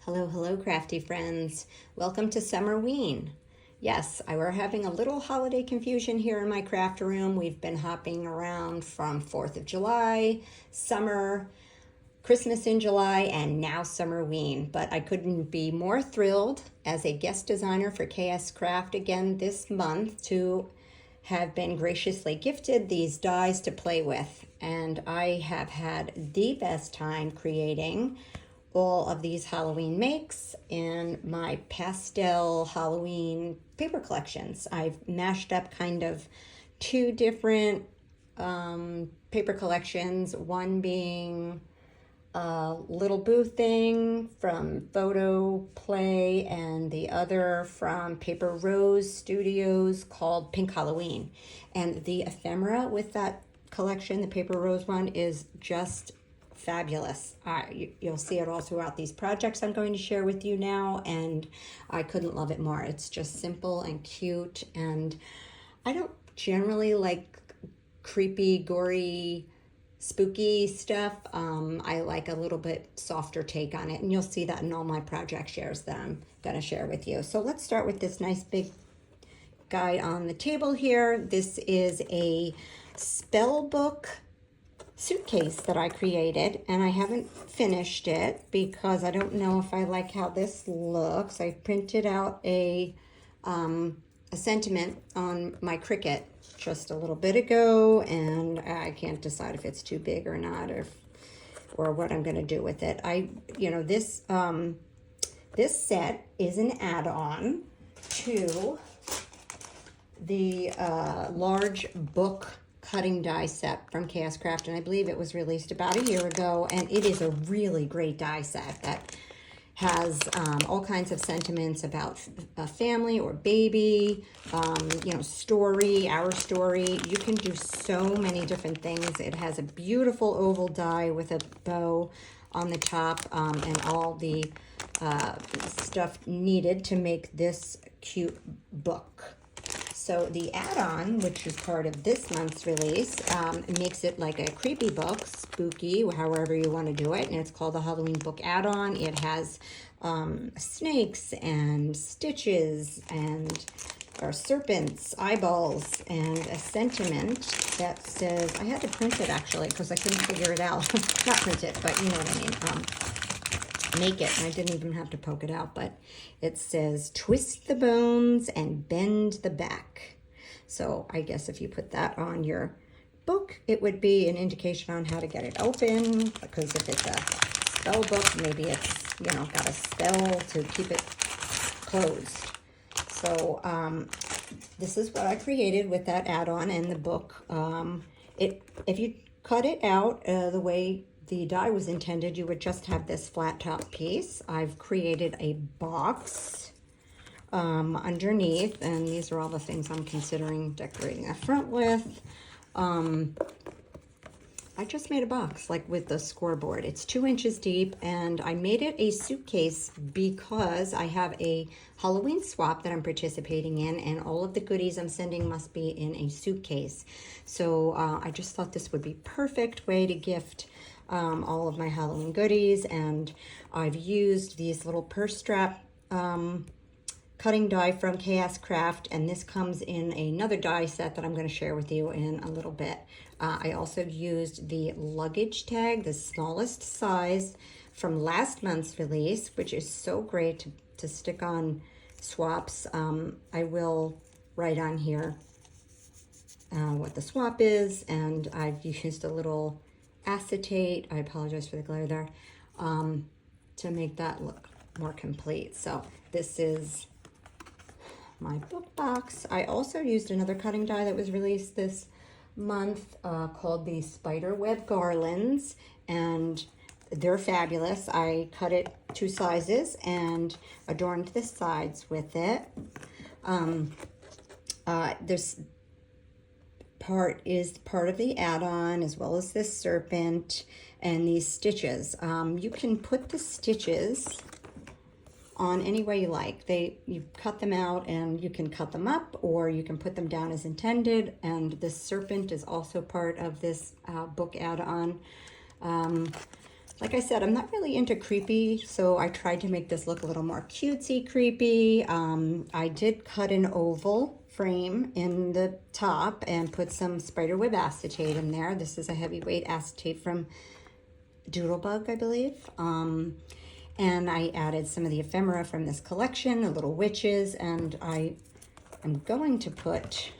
Hello, hello, crafty friends. Welcome to Summerween. Yes, we're having a little holiday confusion here in my craft room. We've been hopping around from 4th of July, summer, Christmas in July, and now Summerween. But I couldn't be more thrilled as a guest designer for KS Craft again this month to have been graciously gifted these dies to play with. And I have had the best time creating all of these Halloween makes in my pastel Halloween paper collections. I've mashed up kind of two different paper collections, one being a little boo thing from Photo Play and the other from Paper Rose Studios called Pink Halloween. And the ephemera with that collection, the Paper Rose one, is just fabulous. You'll see it all throughout these projects I'm going to share with you now, and I couldn't love it more. It's just simple and cute, and I don't generally like creepy, gory, spooky stuff. I like a little bit softer take on it, and you'll see that in all my project shares that I'm going to share with you. So let's start with this nice big guy on the table here. This is a Spellbook Suitcase that I created, and I haven't finished it because I don't know if I like how this looks. I printed out a sentiment on my Cricut just a little bit ago, and I can't decide if it's too big or not, or what I'm going to do with it. This set is an add-on to the large book cutting die set from KS Craft, and I believe it was released about a year ago, and it is a really great die set that has all kinds of sentiments about a family or baby, story, our story. You can do so many different things. It has a beautiful oval die with a bow on the top, and all the stuff needed to make this cute book. So the add-on, which is part of this month's release, makes it like a creepy book, spooky, however you want to do it, and it's called the Halloween Book Add-on. It has snakes and stitches and serpents, eyeballs, and a sentiment that says, I had to print it actually because I couldn't figure it out. Not print it, but you know what I mean. Make it, and I didn't even have to poke it out, but it says twist the bones and bend the back. So I guess if you put that on your book, it would be an indication on how to get it open, because if it's a spell book, maybe it's got a spell to keep it closed. So this is what I created with that add-on and the book. If you cut it out the way the die was intended, you would just have this flat top piece. I've created a box underneath, and these are all the things I'm considering decorating the front with. I just made a box like with the scoreboard. It's 2 inches deep, and I made it a suitcase because I have a Halloween swap that I'm participating in, and all of the goodies I'm sending must be in a suitcase. So I just thought this would be perfect way to gift all of my Halloween goodies, and I've used these little purse strap cutting die from KS Craft, and this comes in another die set that I'm going to share with you in a little bit. I also used the luggage tag, the smallest size from last month's release, which is so great to stick on swaps. I will write on here what the swap is, and I've used a little acetate, I apologize for the glare there, to make that look more complete. So this is my book box. I also used another cutting die that was released this month called the Spiderweb Garlands, and they're fabulous. I cut it 2 sizes and adorned the sides with it. This part is part of the add-on, as well as this serpent and these stitches. You can put the stitches on any way you like. You cut them out and you can cut them up, or you can put them down as intended. And this serpent is also part of this book add-on. Like I said, I'm not really into creepy, so I tried to make this look a little more cutesy creepy. I did cut an oval frame in the top and put some spiderweb acetate in there. This is a heavyweight acetate from Doodlebug, I believe. And I added some of the ephemera from this collection, the little witches, and I am going to put,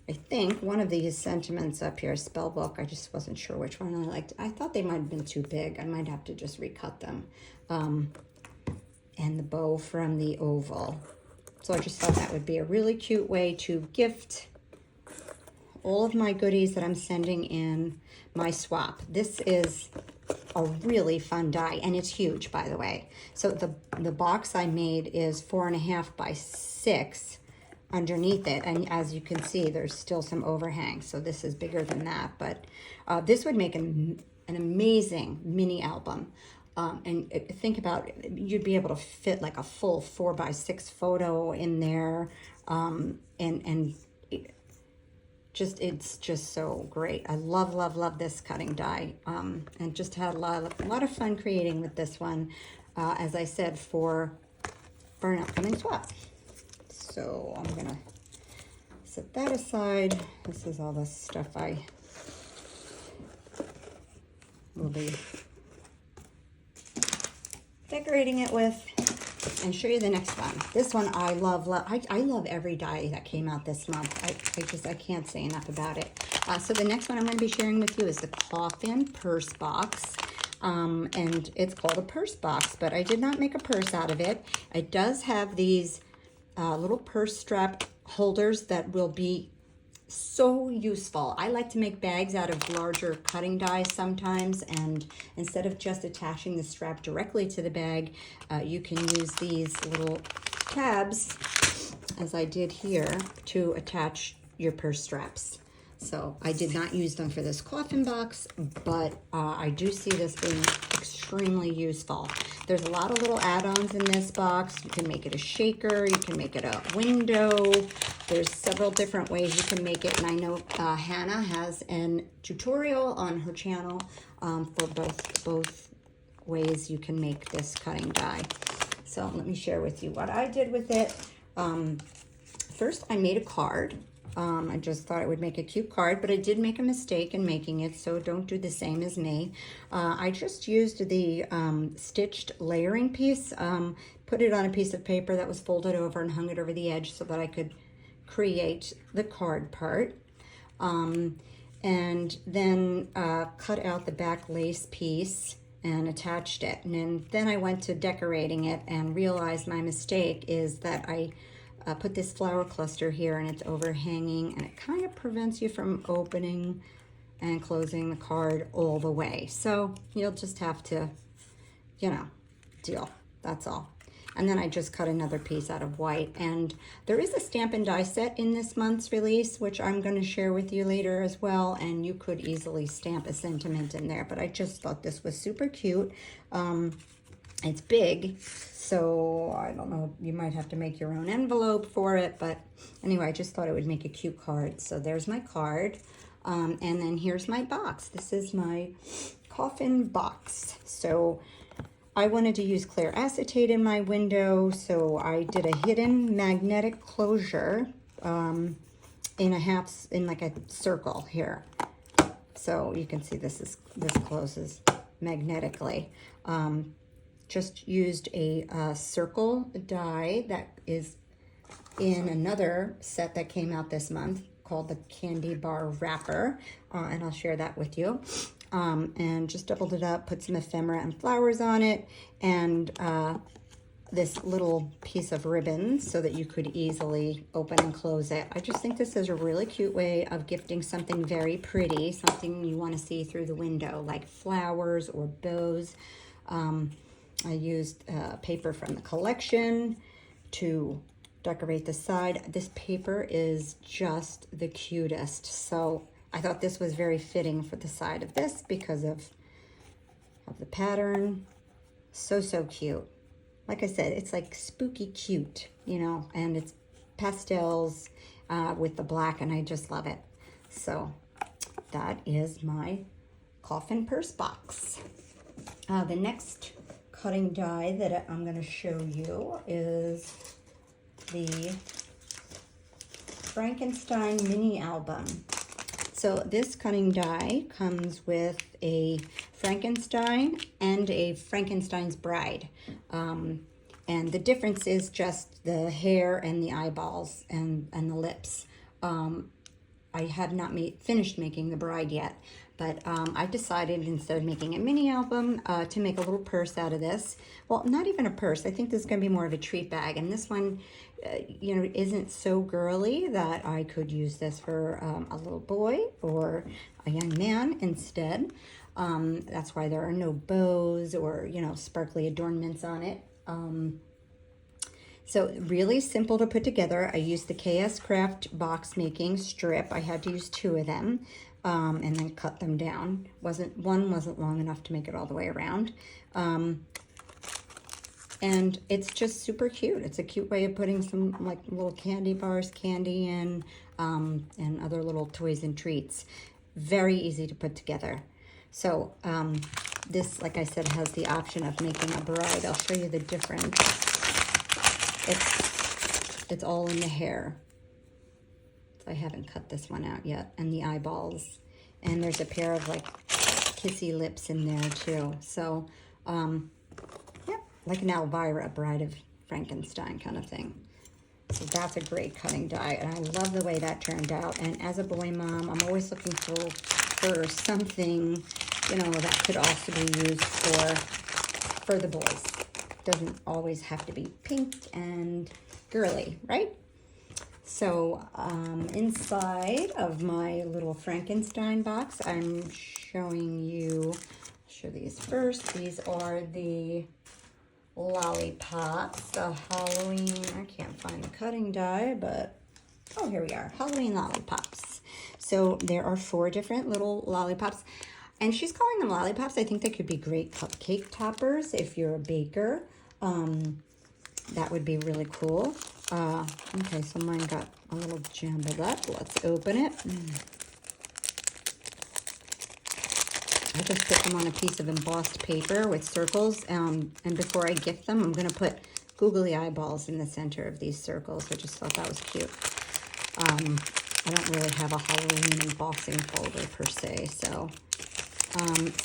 I think, one of these sentiments up here, Spellbook. I just wasn't sure which one I liked. I thought they might have been too big. I might have to just recut them. And the bow from the oval. So I just thought that would be a really cute way to gift all of my goodies that I'm sending in my swap. This is a really fun die, and it's huge, by the way. So the box I made is 4.5 by 6 underneath it, and as you can see, there's still some overhang, so this is bigger than that, but this would make an amazing mini album. And think about it, you'd be able to fit like a full 4 by 6 photo in there, and it's just so great. I love this cutting die, and just had a lot of fun creating with this one, as I said, for an upcoming swap. So I'm gonna set that aside. This is all the stuff I will be decorating it with, and show you the next one. This one I love. I love every die that came out this month. I can't say enough about it. So the next one I'm going to be sharing with you is the Coffin Purse Box. And it's called a purse box, but I did not make a purse out of it. It does have these little purse strap holders that will be so useful. I like to make bags out of larger cutting dies sometimes, and instead of just attaching the strap directly to the bag, you can use these little tabs, as I did here, to attach your purse straps. So I did not use them for this coffin box, but I do see this being extremely useful. There's a lot of little add-ons in this box. You can make it a shaker, you can make it a window. There's several different ways you can make it, and I know Hannah has a tutorial on her channel for both ways you can make this cutting die. So let me share with you what I did with it. First, I made a card. I just thought it would make a cute card, but I did make a mistake in making it, so don't do the same as me. I just used the stitched layering piece, put it on a piece of paper that was folded over and hung it over the edge so that I could create the card part. And then cut out the back lace piece and attached it. And then I went to decorating it and realized my mistake is that I put this flower cluster here, and it's overhanging, and it kind of prevents you from opening and closing the card all the way. So you'll just have to, deal. That's all. And then I just cut another piece out of white. And there is a stamp and die set in this month's release, which I'm going to share with you later as well. And you could easily stamp a sentiment in there. But I just thought this was super cute. It's big, so I don't know, you might have to make your own envelope for it, but anyway, I just thought it would make a cute card. So there's my card, and then here's my box. This is my coffin box. So I wanted to use clear acetate in my window, so I did a hidden magnetic closure in like a circle here. So you can see this closes magnetically. Just used a circle die that is in another set that came out this month called the Candy Bar Wrapper, and I'll share that with you. And just doubled it up, put some ephemera and flowers on it, and this little piece of ribbon so that you could easily open and close it. I just think this is a really cute way of gifting something very pretty, something you want to see through the window, like flowers or bows. I used paper from the collection to decorate the side. This paper is just the cutest. So I thought this was very fitting for the side of this because of the pattern. So cute. Like I said, it's like spooky cute, and it's pastels with the black, and I just love it. So that is my coffin purse box. The next cutting die that I'm going to show you is the Frankenstein mini album. So this cutting die comes with a Frankenstein and a Frankenstein's bride. And the difference is just the hair and the eyeballs and the lips. I have not finished making the bride yet, but I decided instead of making a mini album to make a little purse out of this. Well, not even a purse. I think this is going to be more of a treat bag. And this one, isn't so girly that I could use this for a little boy or a young man instead. That's why there are no bows or, sparkly adornments on it. So really simple to put together. I used the KS Craft box making strip. I had to use 2 of them and then cut them down. One wasn't long enough to make it all the way around. And it's just super cute. It's a cute way of putting some like little candy bars, candy in, and other little toys and treats. Very easy to put together. So this, like I said, has the option of making a bride. I'll show you the difference. It's all in the hair. So I haven't cut this one out yet. And the eyeballs. And there's a pair of like kissy lips in there too. So, yeah, like an Elvira, Bride of Frankenstein kind of thing. So that's a great cutting die. And I love the way that turned out. And as a boy mom, I'm always looking for something, that could also be used for the boys. Doesn't always have to be pink and girly, right? So inside of my little Frankenstein box, I'm showing you, I'll show these first. These are the Lollipops, the Halloween, I can't find the cutting die, but, oh, here we are, Halloween Lollipops. So there are 4 different little lollipops. And she's calling them lollipops. I think they could be great cupcake toppers if you're a baker. That would be really cool. Okay, so mine got a little jumbled up. Let's open it. I just put them on a piece of embossed paper with circles. And before I gift them, I'm going to put googly eyeballs in the center of these circles. I just thought that was cute. I don't really have a Halloween embossing folder per se, so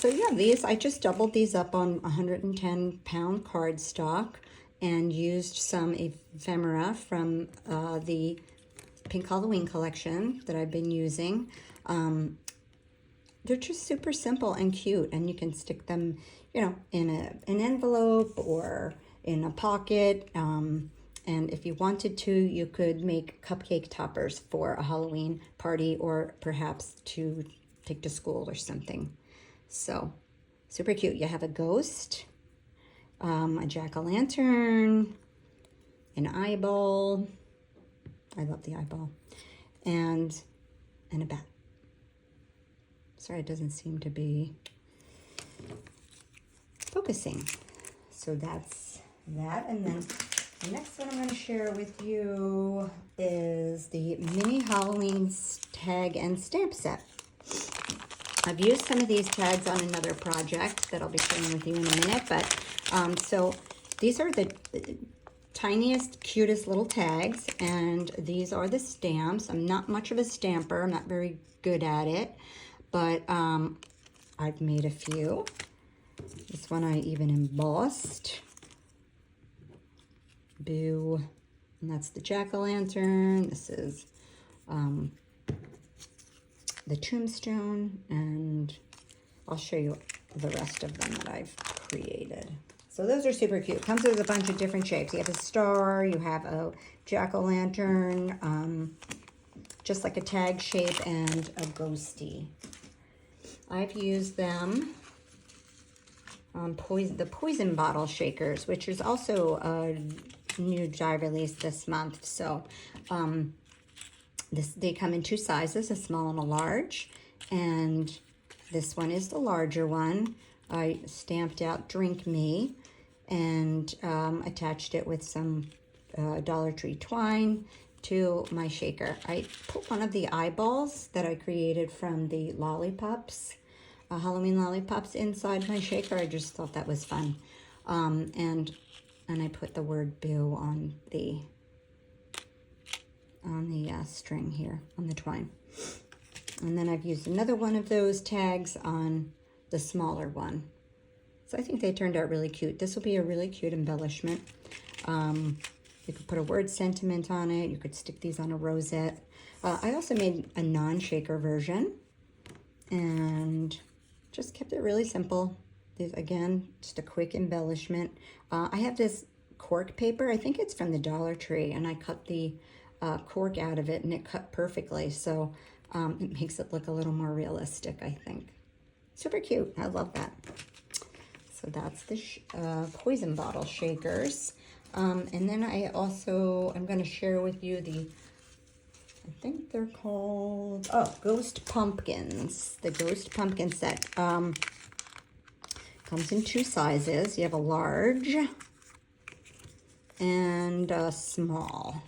yeah, these, I just doubled these up on 110-pound cardstock and used some ephemera from the Pink Halloween collection that I've been using. They're just super simple and cute, and you can stick them, in an envelope or in a pocket. And if you wanted to, you could make cupcake toppers for a Halloween party or perhaps to take to school or something. So, super cute. You have a ghost, a jack-o'-lantern, an eyeball. I love the eyeball. And a bat. Sorry, it doesn't seem to be focusing. So that's that. And then the next one I'm going to share with you is the mini Halloween tag and stamp set. I've used some of these tags on another project that I'll be sharing with you in a minute, but so these are the tiniest, cutest little tags, and these are the stamps. I'm not much of a stamper. I'm not very good at it, but I've made a few. This one I even embossed. Boo. And that's the jack-o'-lantern. This is the Tombstone, and I'll show you the rest of them that I've created. So those are super cute. Comes with a bunch of different shapes. You have a star, you have a jack-o'-lantern, just like a tag shape, and a ghosty. I've used them on the poison bottle shakers, which is also a new die release this month. So they come in 2 sizes, a small and a large, and this one is the larger one. I stamped out Drink Me and attached it with some Dollar Tree twine to my shaker. I put one of the eyeballs that I created from the Lollipops Halloween Lollipops inside my shaker. I just thought that was fun. And I put the word boo on the string here, on the twine. And then I've used another one of those tags on the smaller one. So I think they turned out really cute. This will be a really cute embellishment. You could put a word sentiment on it. You could stick these on a rosette. I also made a non-shaker version and just kept it really simple. This, again, just a quick embellishment. I have this cork paper. I think it's from the Dollar Tree, and I cut the cork out of it, and it cut perfectly. So it makes it look a little more realistic, I think. Super cute. I love that. So that's the poison bottle shakers. And then I'm going to share with you I think they're called, Ghost Pumpkins. The Ghost Pumpkin set. Comes in 2 sizes. You have a large and a small.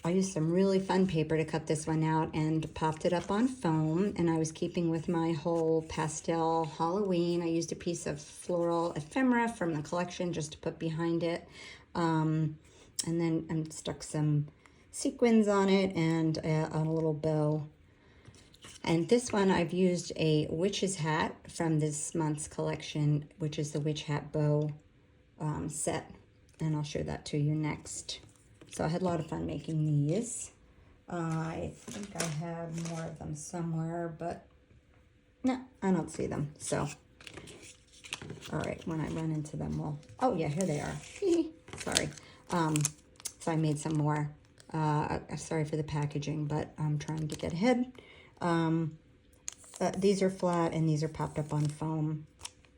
I used some really fun paper to cut this one out and popped it up on foam, and I was keeping with my whole pastel Halloween. I used a piece of floral ephemera from the collection just to put behind it. And then I stuck some sequins on it and a little bow. And this one I've used a witch's hat from this month's collection, which is the witch hat bow set. And I'll show that to you next. So I had a lot of fun making these. I think I have more of them somewhere, but no, I don't see them. So, all right, when I run into them, oh yeah, here they are. Sorry. So I made some more. Sorry for the packaging, but I'm trying to get ahead. These are flat and these are popped up on foam.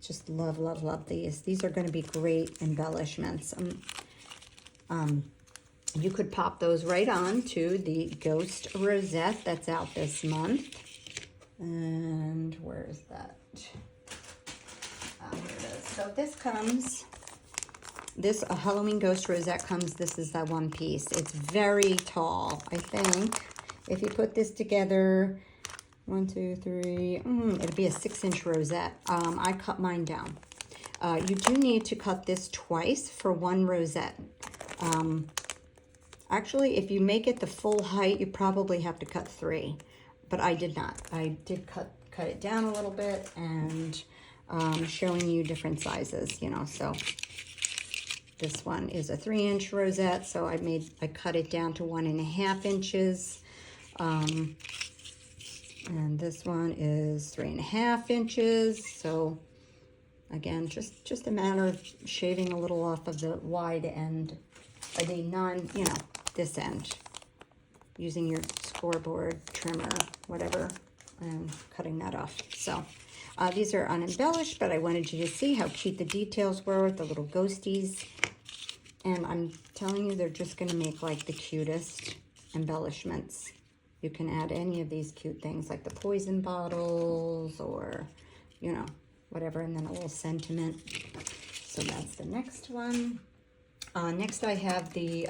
Just love, love, love these. These are going to be great embellishments. You could pop those right on to the Ghost Rosette that's out this month. And where is that? Here it is. So this Halloween Ghost Rosette comes, this is that one piece. It's very tall, I think. If you put this together, 1, 2, 3, it'd be a 6-inch rosette. I cut mine down. You do need to cut this twice for 1 rosette. Actually, if you make it the full height, you probably have to cut 3, but I did not. I did cut it down a little bit and showing you different sizes, you know. So this one is a 3-inch rosette, so I cut it down to 1.5 inches. And this one is 3.5 inches. So again, just a matter of shaving a little off of the wide end, or the this end, using your scoreboard trimmer, whatever, and cutting that off. So these are unembellished, but I wanted you to see how cute the details were with the little ghosties. And I'm telling you, they're just going to make like the cutest embellishments. You can add any of these cute things like the poison bottles or, you know, whatever, and then a little sentiment. So that's the next one. Next I have the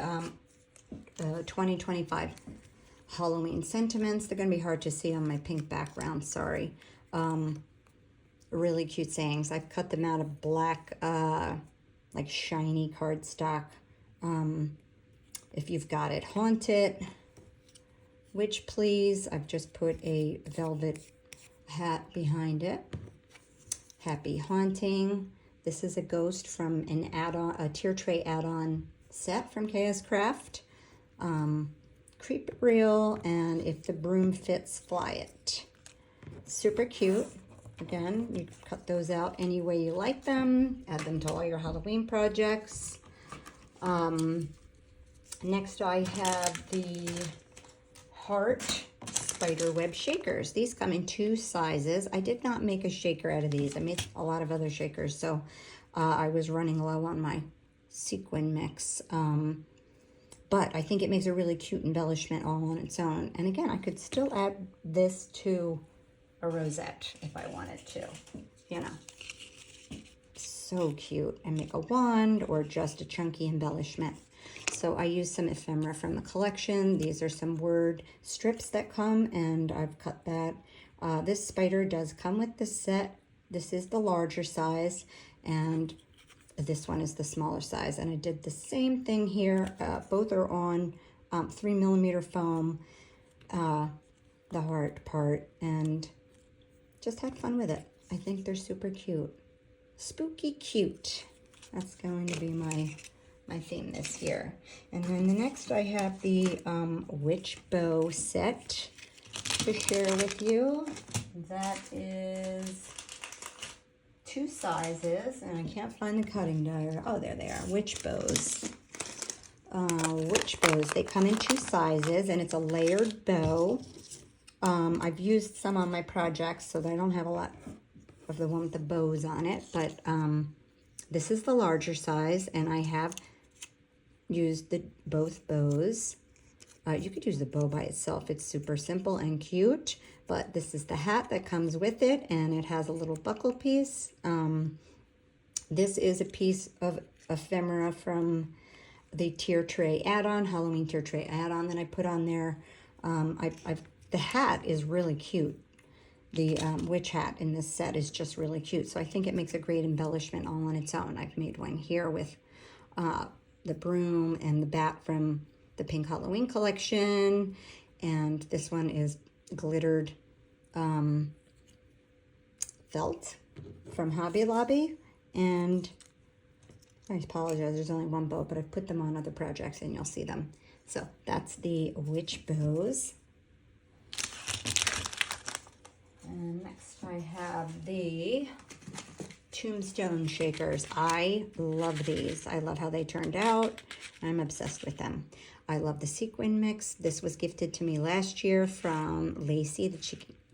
2025 Halloween sentiments. They're going to be hard to see on my pink background, sorry. Really cute sayings. I've cut them out of black, like shiny cardstock. If you've got it, haunt it. Witch please. I've just put a velvet hat behind it. Happy haunting. This is a ghost from an add-on, a tier tray add-on set from KS Craft. Creep it real, and if the broom fits, fly it. Super cute. Again, you can cut those out any way you like them. Add them to all your Halloween projects. Next I have the Heart spider web shakers. These come in 2 sizes. I did not make a shaker out of these. I made a lot of other shakers, so I was running low on my sequin mix. But I think it makes a really cute embellishment all on its own. And again, I could still add this to a rosette if I wanted to, you know. So cute. And make a wand or just a chunky embellishment. So I used some ephemera from the collection. These are some word strips that come, and I've cut that. This spider does come with the set. This is the larger size, and this one is the smaller size. And I did the same thing here. Both are on 3mm foam, the heart part, and just had fun with it. I think they're super cute. Spooky cute. That's going to be my theme this year. And then the next I have the witch bow set to share with you. That is 2 sizes, and I can't find the cutting die. Oh, there they are, witch bows. Witch bows, they come in 2 sizes, and it's a layered bow. I've used some on my projects, so I don't have a lot of the one with the bows on it, but this is the larger size, and I have used both bows. You could use the bow by itself. It's super simple and cute, but this is the hat that comes with it, and it has a little buckle piece. This is a piece of ephemera from the tier tray add-on, Halloween tier tray add-on that I put on there. The hat is really cute. The witch hat in this set is just really cute, so I think it makes a great embellishment all on its own. I've made one here with the broom and the bat from the Pink Halloween collection, and this one is glittered felt from Hobby Lobby. And I apologize, there's only one bow, but I've put them on other projects and you'll see them. So that's the witch bows. And next I have the Tombstone shakers. I love these. I love how they turned out. I'm obsessed with them. I love the sequin mix. This was gifted to me last year from Lacey, the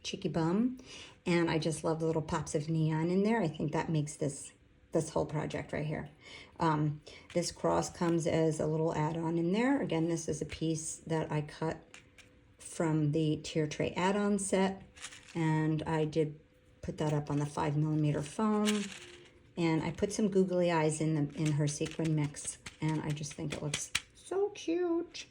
Cheeky Bum. And I just love the little pops of neon in there. I think that makes this whole project right here. This cross comes as a little add-on in there. Again, this is a piece that I cut from the tier tray add-on set, and I did put that up on the 5mm foam, and I put some googly eyes in her sequin mix, and I just think it looks so cute.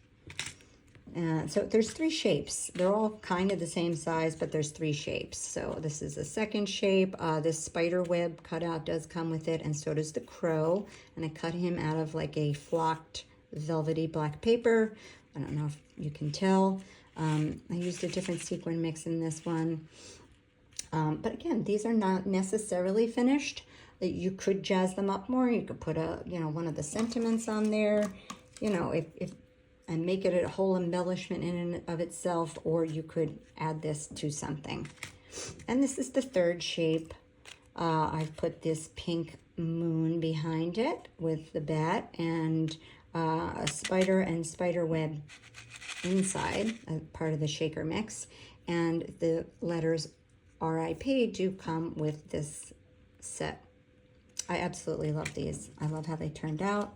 So there's 3 shapes. They're all kind of the same size, but there's 3 shapes. So this is the second shape. This spider web cutout does come with it, and so does the crow. And I cut him out of like a flocked velvety black paper. I don't know if you can tell. I used a different sequin mix in this one. But again, these are not necessarily finished. You could jazz them up more. You could put one of the sentiments on there, and make it a whole embellishment in and of itself, or you could add this to something. And this is the third shape. I've put this pink moon behind it with the bat and a spider and spider web inside, part of the shaker mix. And the letters RIP do come with this set. I absolutely love these. I love how they turned out.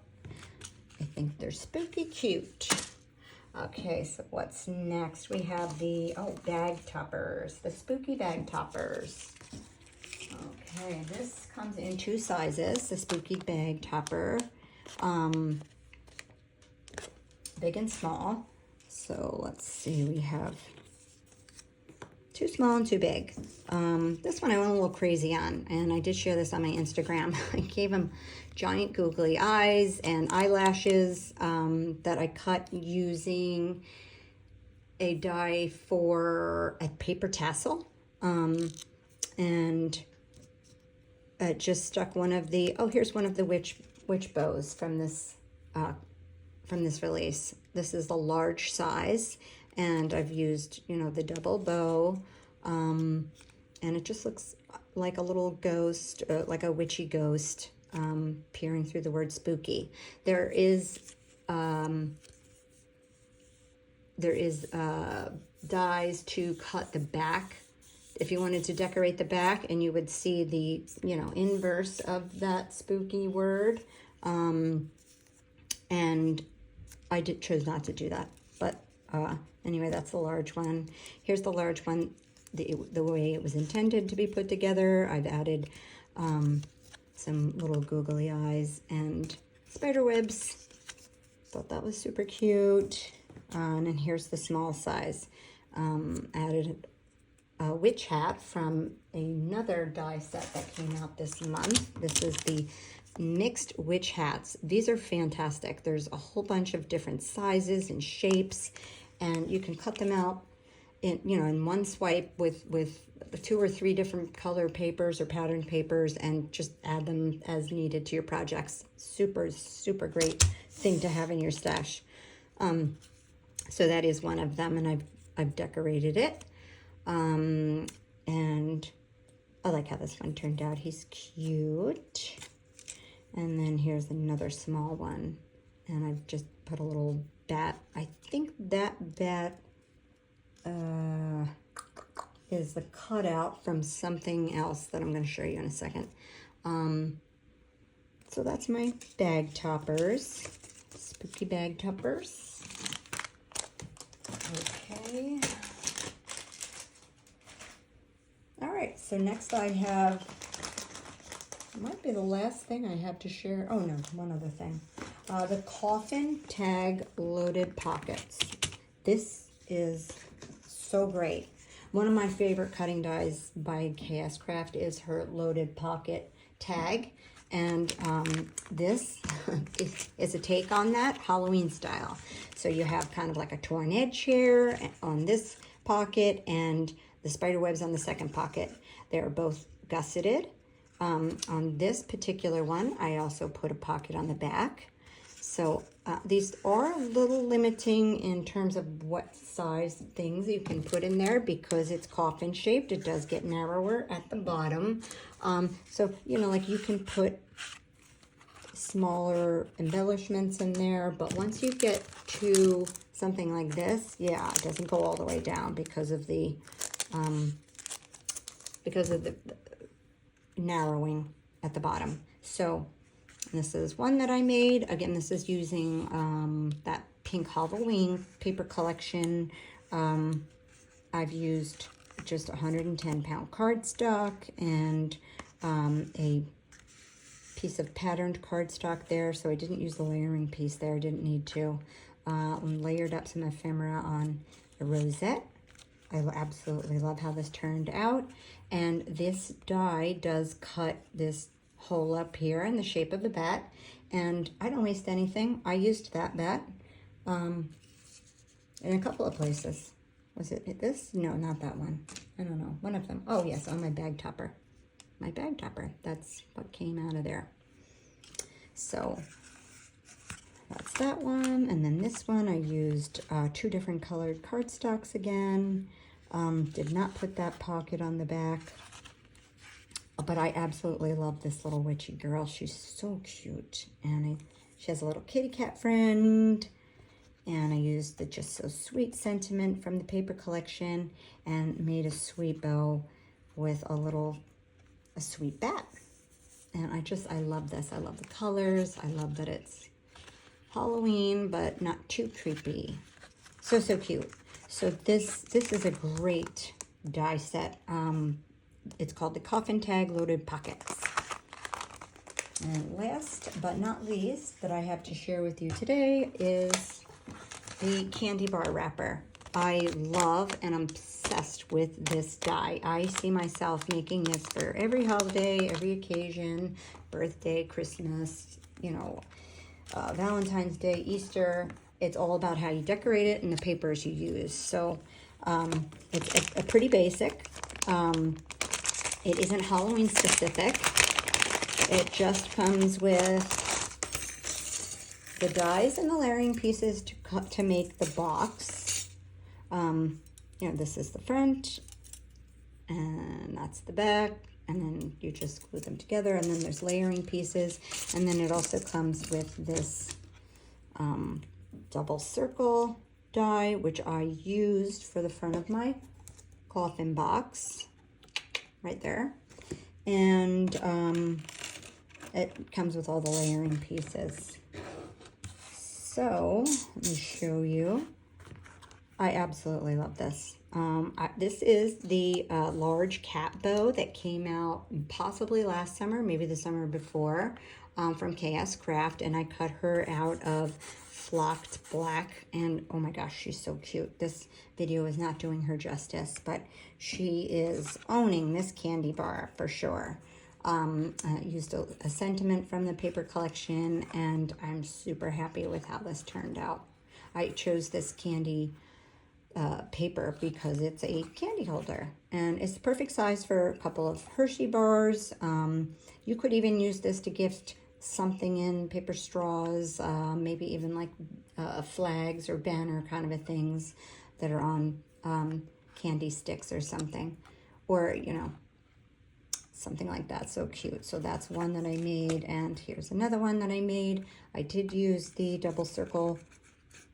I think they're spooky cute. Okay, so what's next? We have the, bag toppers, the spooky bag toppers. Okay, this comes in 2 sizes, the spooky bag topper, big and small. So let's see, we have 2 small and 2 big. This one I went a little crazy on, and I did share this on my Instagram. I gave him giant googly eyes and eyelashes that I cut using a die for a paper tassel. And just stuck one of the, here's one of the witch bows from this release. This is the large size, and I've used, the double bow, and it just looks like a little ghost, like a witchy ghost, peering through the word spooky. There is dies to cut the back if you wanted to decorate the back, and you would see the, inverse of that spooky word. And I chose not to do that, but anyway, that's the large one. Here's the large one, the way it was intended to be put together. I've added some little googly eyes and spider webs. Thought that was super cute. And then here's the small size. Added witch hat from another die set that came out this month. This is the mixed witch hats. These are fantastic. There's a whole bunch of different sizes and shapes, and you can cut them out in, you know, in one swipe with 2 or 3 different color papers or pattern papers, and just add them as needed to your projects. Super, super great thing to have in your stash. So that is one of them, and I've decorated it. And I like how this one turned out. He's cute. And then here's another small one, and I've just put a little bat. I think that bat is the cutout from something else that I'm going to show you in a second. So that's my bag toppers, spooky bag toppers. Okay. All right, so next I have, might be the last thing I have to share. Oh no, one other thing. The Coffin Tag Loaded Pockets. This is so great. One of my favorite cutting dies by KS Craft is her loaded pocket tag. And this is a take on that, Halloween style. So you have kind of like a torn edge here on this pocket, and the spider webs on the second pocket. They're both gusseted. On this particular one, I also put a pocket on the back. So these are a little limiting in terms of what size things you can put in there, because it's coffin shaped. It does get narrower at the bottom. So, you know, like you can put smaller embellishments in there, but once you get to something like this, yeah, it doesn't go all the way down because of the narrowing at the bottom. So this is one that I made. Again, this is using that pink Halloween paper collection. I've used just 110-pound cardstock and a piece of patterned cardstock there, so I didn't use the layering piece there. I didn't need to. Layered up some ephemera on a rosette. I absolutely love how this turned out. And this die does cut this hole up here in the shape of the bat, and I don't waste anything. I used that bat in a couple of places. Was it this? No, not that one. I don't know. One of them. Oh, yes, on my bag topper. My bag topper. That's what came out of there. So that's that one. And then this one, I used 2 different colored cardstocks again. Did not put that pocket on the back. But I absolutely love this little witchy girl. She's so cute. And she has a little kitty cat friend. And I used the Just So Sweet sentiment from the paper collection and made a sweet bow with a sweet bat. And I love this. I love the colors. I love that it's Halloween, but not too creepy. So cute. So this is a great die set. It's called the Coffin Tag Loaded Pockets. And last but not least that I have to share with you today is the candy bar wrapper. I love and I'm obsessed with this die. I see myself making this for every holiday, every occasion, birthday, Christmas, you know, Valentine's Day, Easter. It's all about how you decorate it and the papers you use. So it's a pretty basic. It isn't Halloween specific. It just comes with the dies and the layering pieces to make the box. You know, this is the front, and that's the back, and then you just glue them together, and then there's layering pieces, and then it also comes with this double circle die, which I used for the front of my coffin box, right there, and it comes with all the layering pieces. So let me show you. I absolutely love this. This is the large cat bow that came out possibly last summer, maybe the summer before, from KS Craft, and I cut her out of flocked black, and oh my gosh, she's so cute. This video is not doing her justice, but she is owning this candy bar for sure. I used a sentiment from the paper collection, and I'm super happy with how this turned out. I chose this candy paper because it's a candy holder, and it's the perfect size for a couple of Hershey bars. You could even use this to gift something in, paper straws, maybe even like flags or banner kind of things that are on candy sticks or something, or you know, something like that. So cute. So that's one that I made, and here's another one that I made. I did use the double circle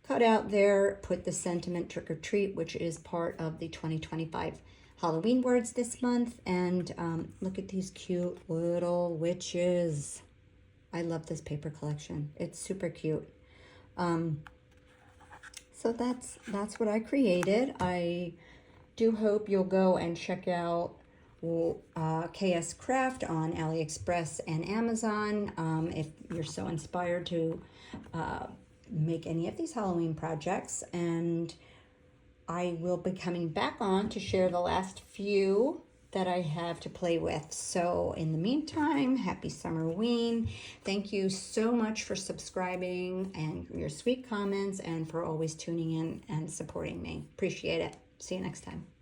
cut out there, put the sentiment trick or treat, which is part of the 2025 Halloween words this month, and look at these cute little witches. I love this paper collection. It's super cute. So that's what I created. I do hope you'll go and check out KS Craft on AliExpress and Amazon if you're so inspired to make any of these Halloween projects. And I will be coming back on to share the last few that I have to play with. So in the meantime, happy Summerween. Thank you so much for subscribing and your sweet comments, and for always tuning in and supporting me. Appreciate it. See you next time.